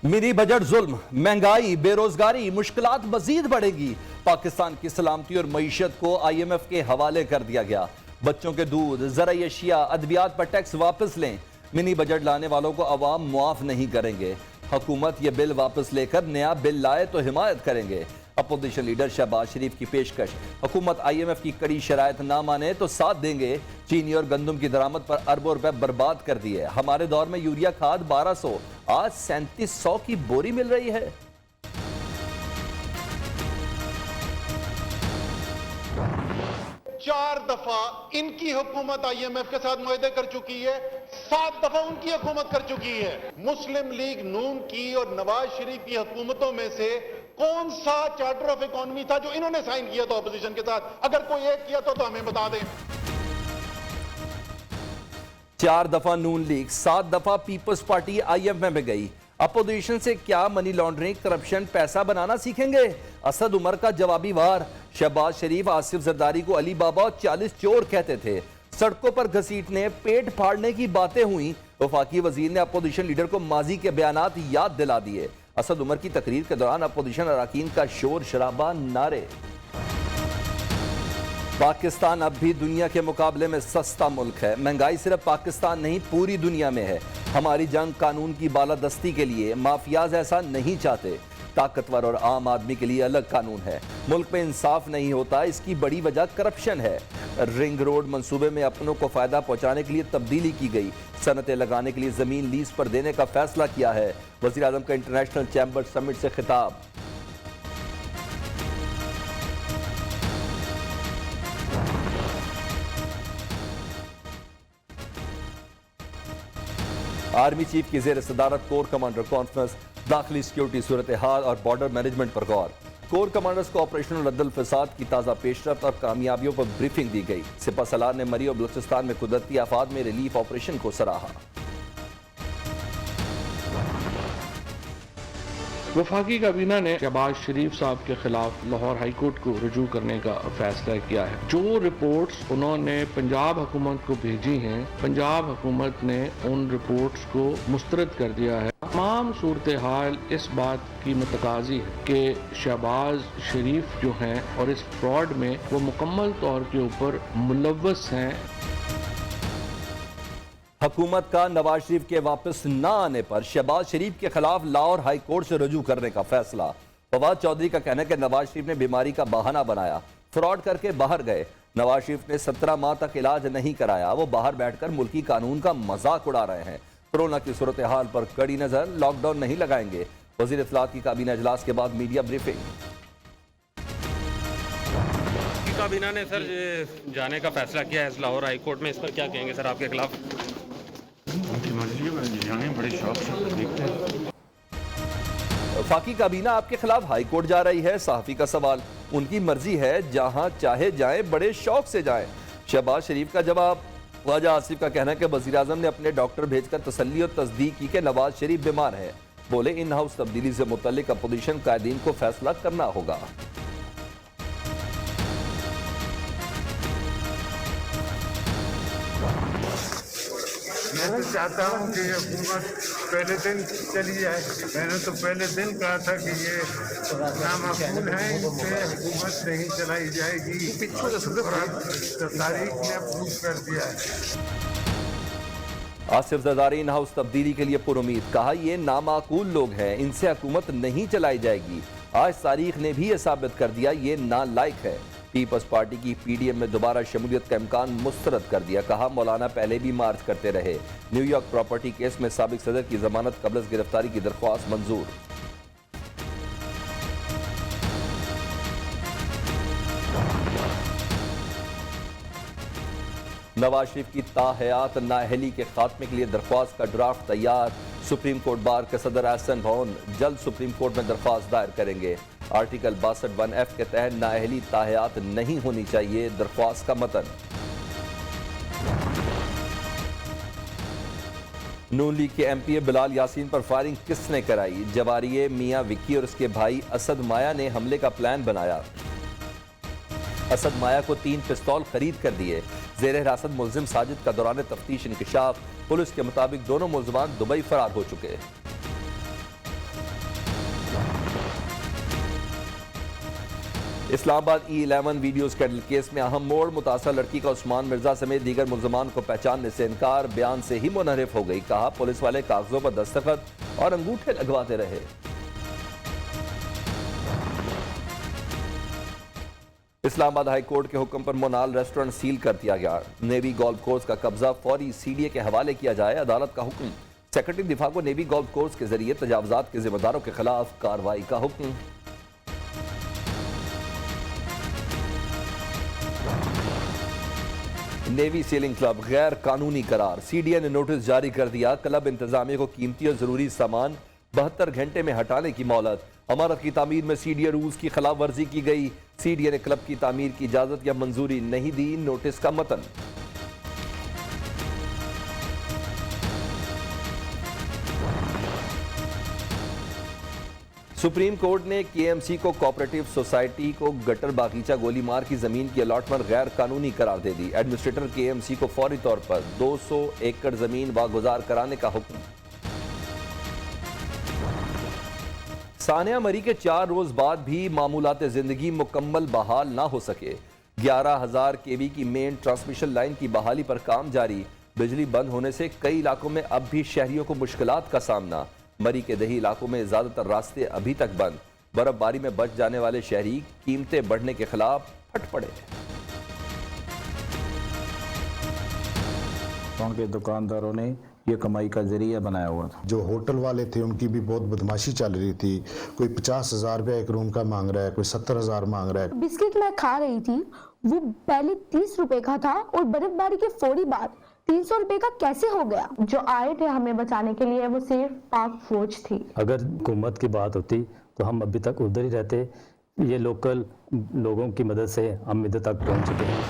Mini budget जुल्म, महंगाई, बेरोजगारी, मुश्किलात मजीद बढ़ेगी। पाकिस्तान की सलामती और मईशत को IMF के हवाले कर दिया गया। बच्चों के दूध, ज़राई अशिया, अद्वियात पर टैक्स वापस लें। मिनी बजट लाने वालों को अवाम मुआफ नहीं करेंगे। हुकूमत यह बिल वापस लेकर नया बिल लाए तो हिमायत करेंगे। अपोजिशन लीडर शहबाज शरीफ की पेशकश, हुकूमत IMF की कड़ी शराइत ना माने तो साथ देंगे। चीनी और गंदम की दरामद पर अरबों रुपए बर्बाद कर दिए। हमारे दौर में यूरिया खाद 1200, आज 3700 की बोरी मिल रही है। चार दफा इनकी हुकूमत IMF के साथ मुआहदे कर चुकी है, 7 दफा उनकी हुकूमत कर चुकी है। मुस्लिम लीग नून की और नवाज शरीफ की हुकूमतों में से कौन सा चार्टर ऑफ इकोनॉमी था जो इन्होंने साइन किया था ऑपोजिशन के साथ? अगर कोई एक किया तो हमें बता दें। 4 दफा नून लीग, 7 दफा पीपल्स पार्टी IMF में गई। अपोजिशन से क्या मनी लॉन्ड्रिंग, करप्शन, पैसा बनाना सीखेंगे? असद उमर का जवाबी वार। शहबाज शरीफ आसिफ जरदारी को अली बाबा और 40 चोर कहते थे। सड़कों पर घसीटने, पेट फाड़ने की बातें हुई। वफाकी वजीर ने अपोजिशन लीडर को माजी के बयानात याद दिला दिए। असद उमर की तकरीर के दौरान अपोजिशन अराकीन का शोर शराबा, नारे। पाकिस्तान अब भी दुनिया के मुकाबले में सस्ता मुल्क है। महंगाई सिर्फ पाकिस्तान नहीं, पूरी दुनिया में है। हमारी जंग कानून की बालादस्ती के लिए। माफियाज ऐसा नहीं चाहते। ताकतवर और आम आदमी के लिए अलग कानून है। मुल्क में इंसाफ नहीं होता, इसकी बड़ी वजह करप्शन है। रिंग रोड मंसूबे में अपनों को फायदा पहुंचाने के लिए तब्दीली की गई। सनतें लगाने के लिए जमीन लीज पर देने का फैसला किया है। वजीर आजम का इंटरनेशनल चैम्बर समिट से खिताब। आर्मी चीफ की जेर सदारत कोर कमांडर कॉन्फ्रेंस, दाखिली सिक्योरिटी सूरत हाल और बॉर्डर मैनेजमेंट पर गौर। कोर कमांडर्स को ऑपरेशनल रद्दल फसाद की ताज़ा पेशरफ्त और कामयाबियों पर ब्रीफिंग दी गई। सिपा सलार ने मरी और बलूचिस्तान में कुदरती आफात में रिलीफ ऑपरेशन को सराहा। वफाकी काबीना ने शहबाज शरीफ साहब के खिलाफ लाहौर हाई कोर्ट को रुजू करने का फैसला किया है। जो रिपोर्ट्स उन्होंने पंजाब हुकूमत को भेजी हैं, पंजाब हुकूमत ने उन रिपोर्ट्स को मुस्तरद कर दिया है। तमाम सूरत हाल इस बात की मतकाजी है कि शहबाज शरीफ जो हैं और इस फ्रॉड में वो मुकम्मल तौर के ऊपर मुलव्वस हैं। हुकूमत का नवाज शरीफ के वापस न आने पर शहबाज शरीफ के खिलाफ लाहौर हाई कोर्ट से रुजू करने का फैसला। फवाद चौधरी का कहना है कि नवाज शरीफ ने बीमारी का बहाना बनाया, फ्रॉड करके बाहर गए। नवाज शरीफ ने 17 माह तक इलाज नहीं कराया, वो बाहर बैठकर मुल्की कानून का मजाक उड़ा रहे हैं। कोरोना की सूरत हाल पर कड़ी नजर, लॉकडाउन नहीं लगाएंगे। वजीर इत्तलात की काबीना इजलास के बाद मीडिया ब्रीफिंग। काबीना ने सर जाने का फैसला किया है लाहौर हाई कोर्ट में, इस पर क्या कहेंगे सर आपके खिलाफ? बड़े शौक से देखते हैं। वफाकी काबीना आपके खिलाफ हाई कोर्ट जा रही है, सहाफी का सवाल। उनकी मर्जी है, जहां चाहे जाएं, बड़े शौक से जाएं। शहबाज शरीफ का जवाब। ख्वाजा आसिफ का कहना है कि वजीर आजम ने अपने डॉक्टर भेजकर तसल्ली और तस्दीक की कि नवाज शरीफ बीमार है। बोले इन हाउस तब्दीली से मुतल्लिक अपोजिशन कायदीन को फैसला करना होगा। मैं तो चाहता हूँ कि ये हुकूमत पहले दिन चली जाए। मैंने तो पहले दिन कहा था कि ये नामाकूल है, इनसे हुकूमत नहीं चलाई जाएगी। तारीख ने अप्रूव कर दिया है। आसिफ जरदारी इन हाउस तब्दीली के लिए पुरुमीद, कहा ये नामाकूल लोग हैं, इनसे हुकूमत नहीं चलाई जाएगी। आज तारीख ने भी ये साबित कर दिया ये नालायक है। पीपल्स पार्टी की PDM में दोबारा शमूलियत का इम्कान मुस्तरद कर दिया। कहा मौलाना पहले भी मार्च करते रहे। न्यूयॉर्क प्रॉपर्टी केस में साबिक सदर की जमानत कबल गिरफ्तारी की दरख्वास्त मंजूर। नवाज शरीफ की ताहयात नाअहली के खात्मे के लिए दरख्वास्त का ड्राफ्ट तैयार। सुप्रीम कोर्ट बार के सदर एहसन भवन जल्द सुप्रीम कोर्ट में दरख्वास्त दायर करेंगे। आर्टिकल 62(1)F के तहत नाअहली ताहयात नहीं होनी चाहिए, दरख्वास्त का मतन। नून लीग के MPA बिलाल यासीन पर फायरिंग किसने कराई? जवारिये मियां विक्की और उसके भाई असद माया ने हमले का प्लान बनाया। असद माया को 3 पिस्तौल खरीद कर दिए। जेर हिरासत मुलजिम साजिद का दौरान तफ्तीश इंकशाफ। पुलिस के मुताबिक दोनों मुलजमान दुबई फरार हो चुके। Islamabad E11 video scandal case में अहम मोड़, मुतासर लड़की का उस्मान मिर्जा समेत दीगर मुल्जमान को पहचानने से इनकार, बयान से ही मुनहरिफ हो गई। कहा पुलिस वाले कागजों पर दस्तखत और अंगूठे लगवाते रहे। इस्लामाबाद हाई कोर्ट के हुक्म पर मोनाल रेस्टोरेंट सील कर दिया गया। नेवी गोल्फ कोर्स का कब्जा फौरी CDA के हवाले किया जाए, अदालत का हुक्म। सेक्रेटरी दिफा को नेवी गोल्फ कोर्स के जरिए तजावजात के जिम्मेदारों के खिलाफ कार्रवाई का हुक्म। नेवी सेलिंग क्लब गैर कानूनी करार, CDA ने नोटिस जारी कर दिया। क्लब इंतजामिया को कीमती और जरूरी सामान 72 घंटे में हटाने की मोहलत। इमारत की तामीर में CDA रूल्स की खिलाफ वर्जी की गई। CDA ने क्लब की तामीर की इजाजत या मंजूरी नहीं दी। नोटिस का मतन। सुप्रीम कोर्ट ने KMC को कोऑपरेटिव सोसाइटी को गटर बागीचा गोलीमार की जमीन की अलॉटमेंट गैर कानूनी करार दे दी। एडमिनिस्ट्रेटर KMC को फौरी तौर पर 200 एकड़ जमीन वागुजार कराने का हुक्म। सानिया मरी के 4 रोज बाद भी मामूलात जिंदगी मुकम्मल बहाल ना हो सके। 11,000 kV की मेन ट्रांसमिशन लाइन की बहाली पर काम जारी। बिजली बंद होने से कई इलाकों में अब भी शहरियों को मुश्किलात का सामना। मरी के दही इलाकों में ज्यादातर रास्ते अभी तक बंद। बर्फबारी में बच जाने वाले शहरी कीमतें बढ़ने के खिलाफ फट पड़े। के दुकानदारों ने ये कमाई का जरिया बनाया हुआ था। जो होटल वाले थे उनकी भी बहुत बदमाशी चल रही थी। कोई 50,000 रुपया एक रूम का मांग रहा है, कोई 70,000 मांग रहा है। बिस्किट मैं खा रही थी, वो पहले 30 रुपए का था और बर्फबारी के फौरी बाद 300 रुपए का कैसे हो गया? जो आए थे हमें बचाने के लिए वो सिर्फ पाक फौज थी। अगर हुकूमत की बात होती तो हम अभी तक उधर ही रहते। ये लोकल लोगों की मदद से हम इधर तक पहुंच चुके हैं।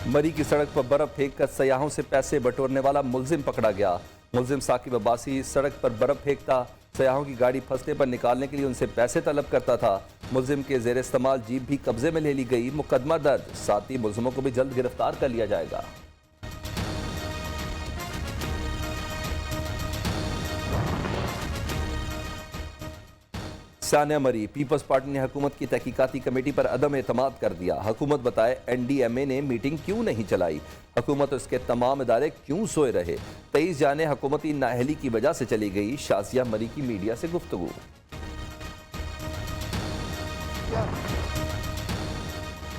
मरी की सड़क पर बर्फ फेंक कर सयाहों से पैसे बटोरने वाला मुलजिम पकड़ा गया। मुलजिम साकिब अब्बासी सड़क पर बर्फ फेंकता, सयाहों की गाड़ी फंसने पर निकालने के लिए उनसे पैसे तलब करता था। मुलजिम के जेर इस्तेमाल जीप भी कब्जे में ले ली गई। मुकदमा दर्ज, साथ ही मुलजिमों को भी जल्द गिरफ्तार कर लिया जाएगा। सानिया मरी, पीपल्स पार्टी ने हुकूमत की तहकीकाती कमेटी पर अदम एतमाद कर दिया। हुकूमत बताए NDMA ने मीटिंग क्यों नहीं चलाई, हुकूमत और उसके तमाम इदारे क्यों सोए रहे। 23 जाने हुकूमती नाअहली की वजह से चली गई। शाजिया मरी की मीडिया से गुफ्तगू।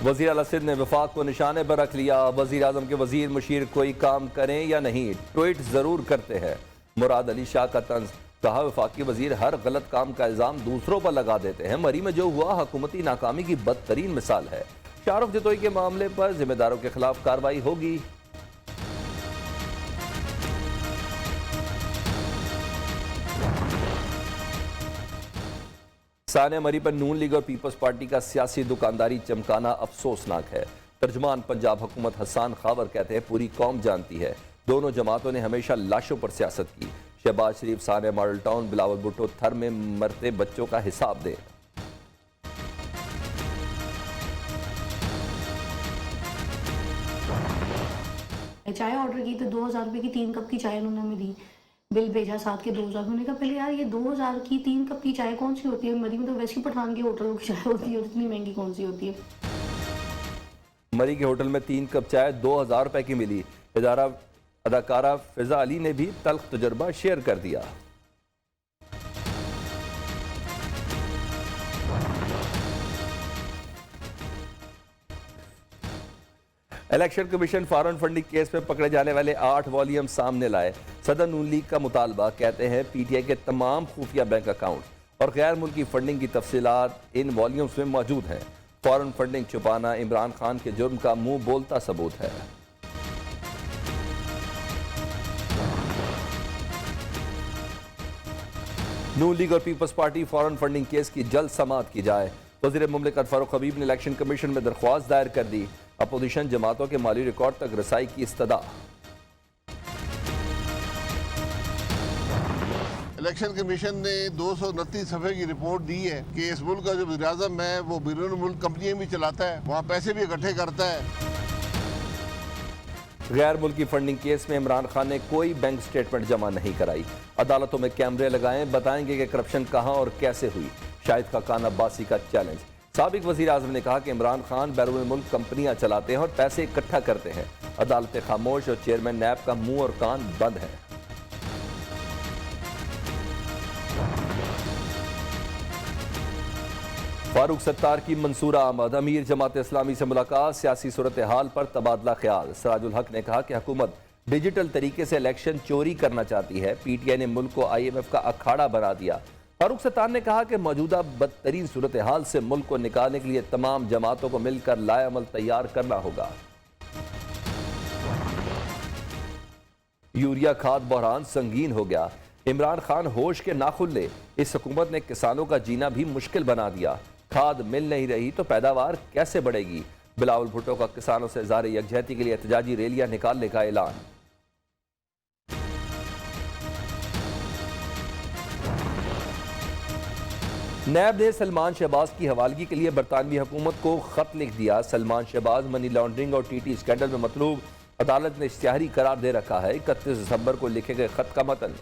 वज़ीर आला सिंध ने वफाक को निशाने पर रख लिया। वज़ीर आज़म के वज़ीर मुशीर कोई काम करें या नहीं, ट्वीट जरूर करते हैं। मुराद अली शाह का तंज, कहा वफाकी वजीर हर गलत काम का इल्जाम दूसरों पर लगा देते हैं। मरी में जो हुआ हुकूमती नाकामी की बदतरीन मिसाल है। शाहरुख जतोई के मामले पर जिम्मेदारों के खिलाफ कार्रवाई होगी। सानिया मरी पर नून लीग और पीपल्स पार्टी का सियासी दुकानदारी चमकाना अफसोसनाक है। तर्जमान पंजाब हुकूमत हसन खावर कहते हैं पूरी कौम जानती है दोनों जमातों ने हमेशा लाशों पर सियासत की। शहबाज शरीफ सानिया मॉडल टाउन, बिलावल भुट्टो थर में मरते बच्चों का हिसाब दें। चाय ऑर्डर की तो 2,000 रुपए की 3 कप की चाय उन्होंने हमें दी। बिल भेजा साथ के 2,000। मैंने कहा पहले यार ये 2,000 की 3 कप की चाय कौन सी होती है? मरी में तो वैसे ही पठान की होटलों की चाय होती है, इतनी महंगी कौन सी होती है? मरी के होटल में 3 कप चाय 2,000 रुपए की मिली। अदाकारा फिजा अली ने भी तल्ख तजुर्बा शेयर कर दिया। Election commission foreign funding case में पकड़े जाने वाले 8 वॉल्यूम सामने लाए। सदर नून लीग का मुतालबा, कहते हैं PTI के तमाम खुफिया बैंक अकाउंट और गैर मुल्की फंडिंग की तफसीलात इन वॉल्यूम्स में मौजूद हैं। फॉरेन फंडिंग छुपाना इमरान खान के जुर्म का मुंह बोलता सबूत है। नून लीग और people's party foreign funding case की जल्द समाअत की जाए। वज़ीर मुमलिकत फारूक हबीब ने इलेक्शन कमीशन में दरख्वास्त दायर कर दी। अपोजिशन जमातों के माली रिकॉर्ड तक रसाई की इस्तदा। इलेक्शन कमीशन ने 229 सफ़े की रिपोर्ट दी है कि इस मुल्क का जो वज़ीर आज़म है वो बैरून मुल्क कंपनियां भी चलाता है, वहाँ पैसे भी इकट्ठे करता है। गैर मुल्की फंडिंग केस में इमरान खान ने कोई बैंक स्टेटमेंट जमा नहीं कराई। अदालतों में कैमरे लगाएं, बताएंगे कि करप्शन कहां और कैसे हुई। शाहिद खाकान अब्बासी का चैलेंज, साबिक वज़ीर आज़म ने कहा कि इमरान खान बैरून मुल्क कंपनियां चलाते हैं और पैसे इकट्ठा करते हैं। अदालतें खामोश और चेयरमैन नैब का मुंह और कान बंद है। फारूक सत्तार की मंसूरा आमद, अमीर जमात इस्लामी से मुलाकात, सियासी सूरत हाल पर तबादला ख्याल। सिराजुल हक ने कहा कि हुकूमत डिजिटल तरीके से इलेक्शन चोरी करना चाहती है। PTI ने मुल्क को IMF का अखाड़ा बना दिया। फारूक सत्तार ने कहा कि मौजूदा बदतरीन सूरत हाल से मुल्क को निकालने के लिए तमाम जमातों को मिलकर लाएअमल तैयार करना होगा। यूरिया खाद बहरान संगीन हो गया, इमरान खान होश के नाखुन ले। इस हुकूमत ने किसानों का जीना भी मुश्किल बना दिया। खाद मिल नहीं रही तो पैदावार कैसे बढ़ेगी। बिलावल भुट्टो का किसानों से ज़ाहिर यकजहती के लिए एहतजाजी रैलियां निकालने का ऐलान। नैब ने सलमान शहबाज की हवालगी के लिए बरतानवी हुकूमत को खत लिख दिया। सलमान शहबाज मनी लॉन्ड्रिंग और TT स्कैंडल में मतलूब, अदालत ने इश्तिहारी करार दे रखा है। 31 दिसंबर को लिखे गए खत का मतन।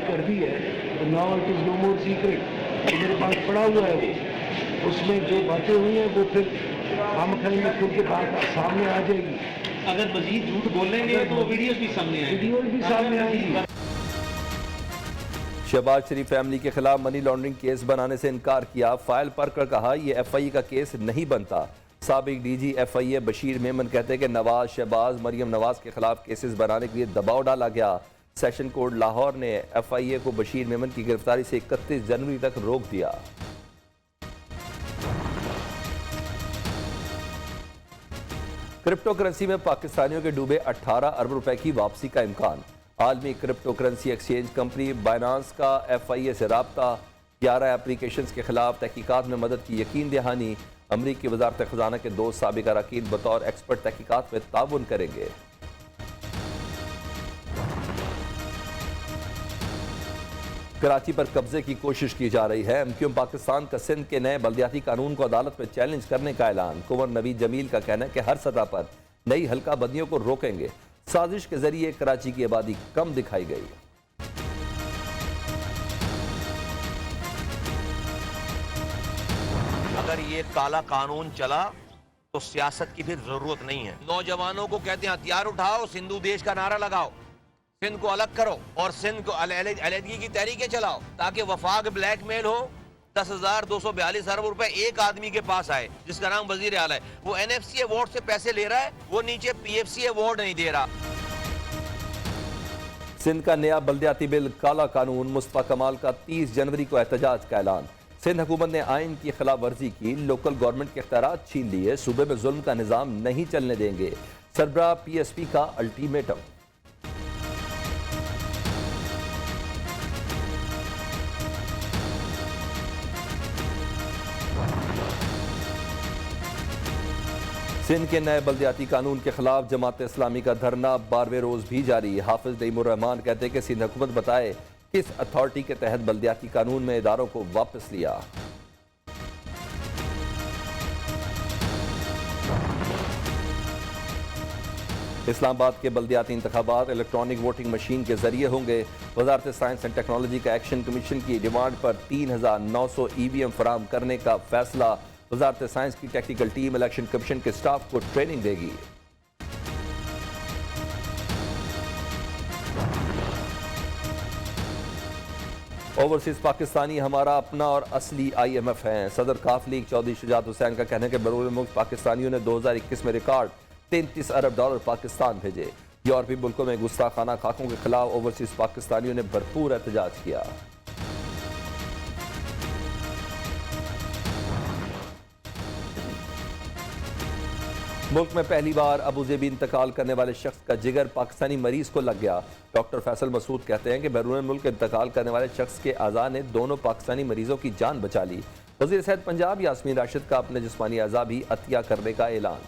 कर दी है तो now it is no more secret, मेरे पास पड़ा हुआ है वो, उसमें जो बातें हुई हैं वो फिर हम में खुद के बात सामने आ जाएगी। अगर मजीद झूठ बोलेंगे तो वीडियोस भी सामने आएंगी। वीडियोस भी सामने आएंगी। शहबाज शरीफ फैमिली के खिलाफ मनी लॉन्ड्रिंग केस बनाने से इनकार किया। फाइल पर कर कहा यह FIA का केस नहीं बनता। साबिक DG FIA बशीर मेमन कहते हैं कि नवाज शहबाज मरियम नवाज के खिलाफ केसेस बनाने के लिए दबाव डाला गया। सेशन कोर्ट लाहौर ने FIA को बशीर मेमन की गिरफ्तारी से 31 जनवरी तक रोक दिया। क्रिप्टो करेंसी में पाकिस्तानियों के डूबे 18 अरब रुपए की वापसी का इम्कान। आलमी crypto currency exchange company Binance का FIA से राब्ता। 11 एप्लीकेशंस के खिलाफ तहकीकात में मदद की यकीन दहानी। अमरीकी वजारत खजाना के 2 साबिक अरकान बतौर एक्सपर्ट तहकीकात में ताउन करेंगे। कराची पर कब्जे की कोशिश की जा रही है। MQM पाकिस्तान का सिंध के नए बल्दियाती कानून को अदालत में चैलेंज करने का ऐलान। कुंवर नवीद जमील का कहना है कि हर सतह पर नई हल्का बंदियों को रोकेंगे। साजिश के जरिए कराची की आबादी कम दिखाई गई। अगर ये काला कानून चला तो सियासत की फिर जरूरत नहीं है। नौजवानों को कहते हैं हथियार उठाओ, सिंधु देश का नारा लगाओ, सिंध को अलग करो और सिंध को अलहदगी की तहरीकें चलाओ, ताकि वफाक ब्लैकमेल हो। 10,242 अरब रुपए एक आदमी के पास आए जिसका नाम वजीर आला है, वो NFC अवार्ड से पैसे ले रहा है, वो नीचे PFC अवार्ड नहीं दे रहा। सिंध का नया बल्दियाती बिल काला कानून। मुस्तफा कमाल का 30 जनवरी को एहतजाज का ऐलान। सिंध हुकूमत ने आइन की खिलाफ वर्जी की, लोकल गवर्नमेंट के इख्तियारात छीन लिए, सूबे में जुल्म का निजाम नहीं चलने देंगे। सरबराह PSP का अल्टीमेटम। सिंध के नए बल्दियाती कानून के खिलाफ जमात इस्लामी का धरना 12वें रोज भी जारी। हाफिज नईमुर रहमान कहते हैं कि सिंध हुकूमत बताए किस अथॉरिटी के तहत बल्दियाती कानून में इदारों को वापस लिया। इस्लामाबाद के बल्दियाती इंतखाबात इलेक्ट्रॉनिक वोटिंग मशीन के जरिए होंगे। वजारत साइंस एंड टेक्नोलॉजी का एक्शन कमीशन की डिमांड पर 3,900 EVM फराहम करने का फैसला। वजारत साइंस की टेक्निकल टीम इलेक्शन कमीशन के स्टाफ को ट्रेनिंग देगी। ओवरसीज पाकिस्तानी हमारा अपना और असली IMF हैं। सदर काफ लीग चौधरी शुजात हुसैन का कहना है कि बैरून मुल्क पाकिस्तानियों ने 2021 में रिकॉर्ड $33 अरब पाकिस्तान भेजे। यूरोपीय मुल्कों में गुस्ताखाना खाकों के खिलाफ ओवरसीज पाकिस्तानियों ने भरपूर एहतजाज किया। मुल्क में पहली बार अबूजेबी इंतकाल करने वाले शख्स का जिगर पाकिस्तानी मरीज को लग गया। डॉक्टर फैसल मसूद कहते हैं कि बैरून मुल्क इंतकाल करने वाले शख्स के अज़ा ने दोनों पाकिस्तानी मरीजों की जान बचा ली। वज़ीर सेहत पंजाब यास्मीन राशिद का अपने जिस्मानी अज़ा भी अतिया करने का ऐलान।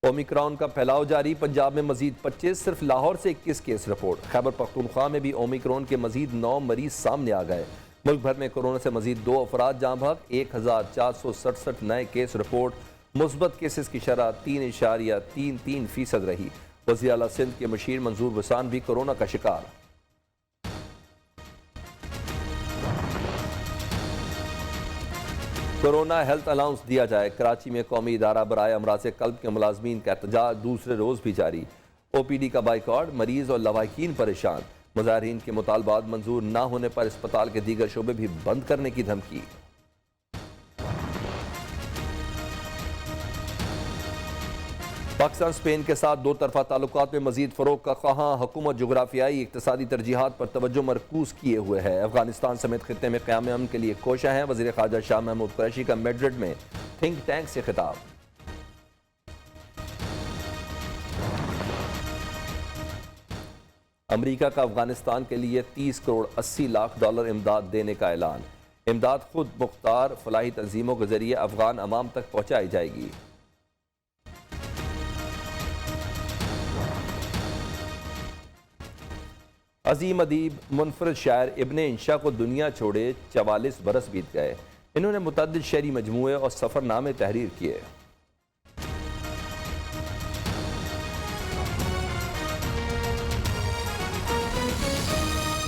ओमिक्रॉन का फैलाव जारी। पंजाब में मजीद 25, सिर्फ लाहौर से 21 केस रिपोर्ट। खैबर पख्तूनख्वा में भी ओमिक्रॉन के मजीद 9 मरीज सामने आ गए। मुल्क भर में कोरोना से मजीद 2 अफराद जाँ भाग। 1,467 नए केस रिपोर्ट। मुस्बत केसेस की शरह 3.33% रही। वज़ीर आला सिंध के मशीर मंजूर वसान भी कोरोना का शिकार। कोरोना हेल्थ अलाउंस दिया जाए। कराची में कौमी इदारा बराए अमराज़ क़ल्ब के मुलाजमीन का एहतजाज दूसरे रोज़ भी जारी। OPD का बाइकआउट, मरीज और लवाहिकीन परेशान। मुजाहिरीन के मुतालबात मंजूर न होने पर अस्पताल के दीगर शोबे भी बंद करने की धमकी। पाकिस्तान स्पेन के साथ दो तरफा ताल्लुकात में मजीद फ़रोग का ख्वाहां। हुकूमत जोग्राफियाई इक्तसादी तरजीहात पर तवज्जो मरकूज किए हुए है। अफगानिस्तान समेत खित्ते में क़याम अमन के लिए कोशा है। वज़ीर ख़ारजा शाह महमूद कुरैशी का मैड्रिड में थिंक टैंक से खिताब। अमरीका का अफगानिस्तान के लिए 30 करोड़ 80 लाख डॉलर इमदाद देने का ऐलान। इमदाद खुद मुख्तार फलाही तंजीमों के जरिए अफगान अवाम तक पहुंचाई जाएगी। अजीम अदीब मुनफरद शायर इब्ने इंशा को दुनिया छोड़े 44 बरस बीत गए। इन्होंने मुतअद्दिद शेरी मजमूए और सफ़रनामे तहरीर किए।